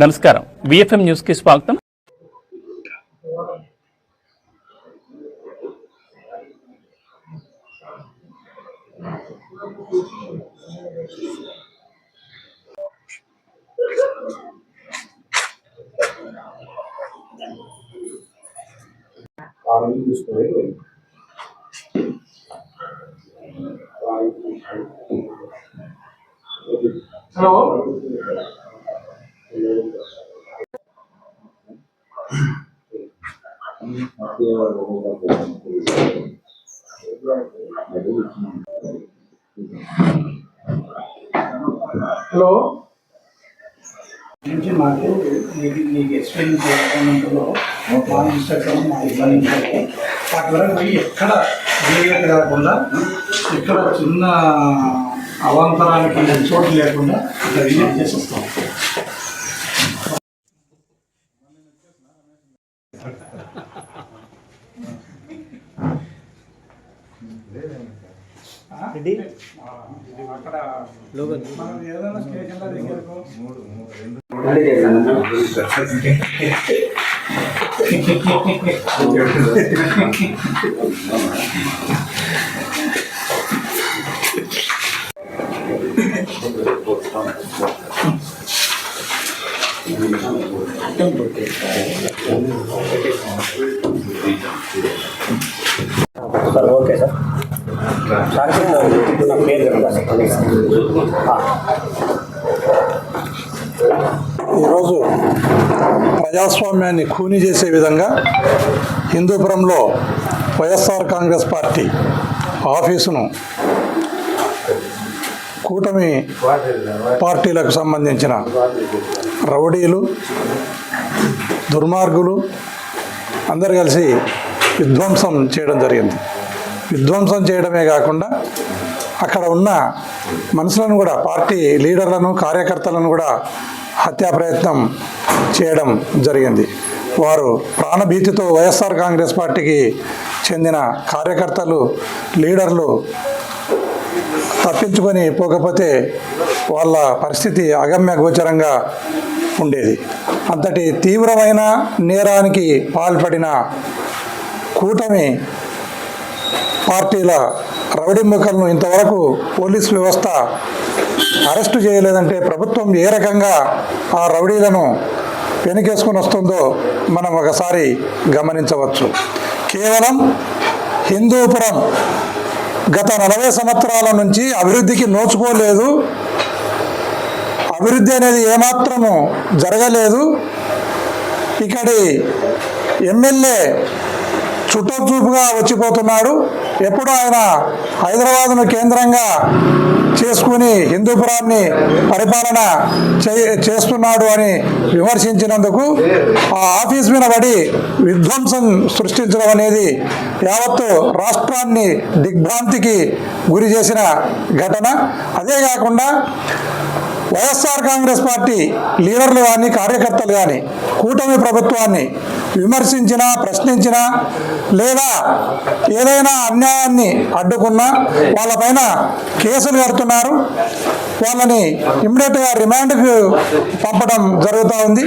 నమస్కారం, VFM news కి స్వాగతం. హలో హలో నుంచి మాకు నీకు ఎక్స్ప్లెయిన్ చేయడంలో మా ఇన్స్ట్రక్షన్ మా ఇబ్బంది అట్లా పోయి ఎక్కడ వేగత కాకుండా ఎక్కడ చిన్న అవాంతరానికి చోటు లేకుండా అట్లా విజిట్ చేసి వస్తాం. అక్కడ మనం ఏదైనా స్టేషన్లో దగ్గరకు ఓకే సార్. నా పేరు ఈరోజు ప్రజాస్వామ్యాన్ని ఖూనీ చేసే విధంగా హిందూపురంలో వైఎస్ఆర్ కాంగ్రెస్ పార్టీ ఆఫీసును కూటమి పార్టీలకు సంబంధించిన రౌడీలు, దుర్మార్గులు అందరు కలిసి విధ్వంసం చేయడం జరిగింది. విధ్వంసం చేయడమే కాకుండా అక్కడ ఉన్న మనుషులను కూడా, పార్టీ లీడర్లను, కార్యకర్తలను కూడా హత్యా ప్రయత్నం చేయడం జరిగింది. వారు ప్రాణభీతితో వైఎస్ఆర్ కాంగ్రెస్ పార్టీకి చెందిన కార్యకర్తలు, లీడర్లు తప్పించుకొని పోకపోతే వాళ్ళ పరిస్థితి అగమ్య గోచరంగా ఉండేది. అంతటి తీవ్రమైన నేరానికి పాల్పడిన కూటమి పార్టీల రౌడీ ముఖలను ఇంతవరకు పోలీస్ వ్యవస్థ అరెస్టు చేయలేదంటే ప్రభుత్వం ఏ రకంగా ఆ రౌడీలను వెనుకేసుకొని వస్తుందో మనం ఒకసారి గమనించవచ్చు. కేవలం హిందూపురం గత 40 సంవత్సరాల నుంచి అభివృద్ధికి నోచుకోలేదు. అభివృద్ధి అనేది ఏమాత్రము జరగలేదు. ఇక్కడి ఎమ్మెల్యే చుట్టచూపుగా వచ్చిపోతున్నాడు. ఎప్పుడు ఆయన హైదరాబాదును కేంద్రంగా చేసుకుని హిందూపురాన్ని పరిపాలన చేస్తున్నాడు అని విమర్శించినందుకు ఆ ఆఫీస్ మీద పడి విధ్వంసం సృష్టించడం అనేది యావత్తు రాష్ట్రాన్ని దిగ్భ్రాంతికి గురి చేసిన ఘటన. అదే కాకుండా వైఎస్ఆర్ కాంగ్రెస్ పార్టీ లీడర్లు కానీ, కార్యకర్తలు కానీ కూటమి ప్రభుత్వాన్ని విమర్శించినా, ప్రశ్నించినా, లేదా ఏదైనా అన్యాయాన్ని అడ్డుకున్నా వాళ్ళపైన కేసులు కడుతున్నారు. వాళ్ళని ఇమ్మీడియట్గా రిమాండ్కు పంపడం జరుగుతూ ఉంది.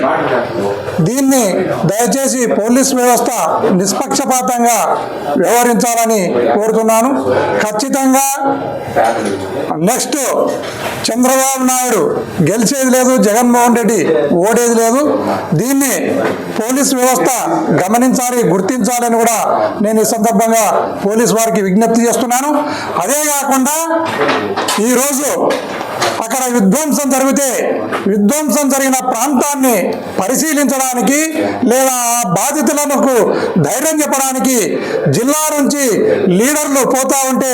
దీన్ని దయచేసి పోలీస్ వ్యవస్థ నిష్పక్షపాతంగా వ్యవహరించాలని కోరుతున్నాను. ఖచ్చితంగా నెక్స్ట్ చంద్రబాబు నాయుడు గెలిచేది లేదు, జగన్మోహన్ రెడ్డి ఓడేది లేదు. దీన్ని పోలీస్ వ్యవస్థ గమనించాలి, గుర్తించాలని కూడా నేను ఈ సందర్భంగా పోలీస్ వారికి విజ్ఞప్తి చేస్తున్నాను. అదే కాకుండా ఈరోజు అక్కడ విధ్వంసం జరిగితే విధ్వంసం జరిగిన ప్రాంతాన్ని పరిశీలించడానికి లేదా బాధితులకు ధైర్యం చెప్పడానికి జిల్లా నుంచి లీడర్లు పోతా ఉంటే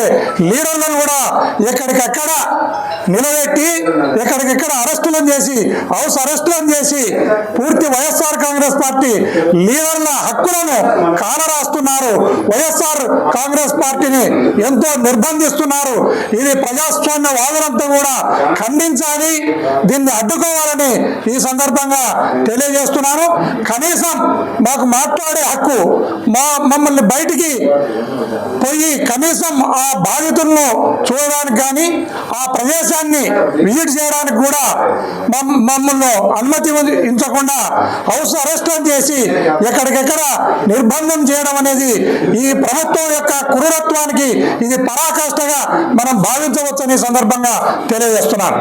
లీడర్లను కూడా ఎక్కడికక్కడ నిలబెట్టి ఎక్కడికెక్కడ అరెస్టులను చేసి, హౌస్ అరెస్టులను చేసి పూర్తి వైఎస్ఆర్ కాంగ్రెస్ పార్టీ లీడర్ల హక్కులను కాలరాస్తున్నారు. వైఎస్ఆర్ కాంగ్రెస్ పార్టీని ఎంతో నిర్బంధిస్తున్నారు. ఇది ప్రజాస్వామ్య వాదులంతా కూడా ఖండించాలి, దీన్ని అడ్డుకోవాలని ఈ సందర్భంగా తెలియజేస్తున్నాను. కనీసం మాకు మాట్లాడే హక్కు, మమ్మల్ని బయటికి పోయి కనీసం ఆ బాధితులను చూడడానికి కానీ ఆ ప్రదేశాన్ని విజిట్ చేయడానికి కూడా మమ్మల్ని అనుమతించకుండా హౌస్ అరెస్ట్ చేసి ఎక్కడికెక్కడ నిర్బంధం చేయడం అనేది ఈ ప్రభుత్వం యొక్క క్రూరత్వానికి ఇది పరాకాష్ఠగా మనం భావించవచ్చని సందర్భంగా తెలియజేస్తున్నాను.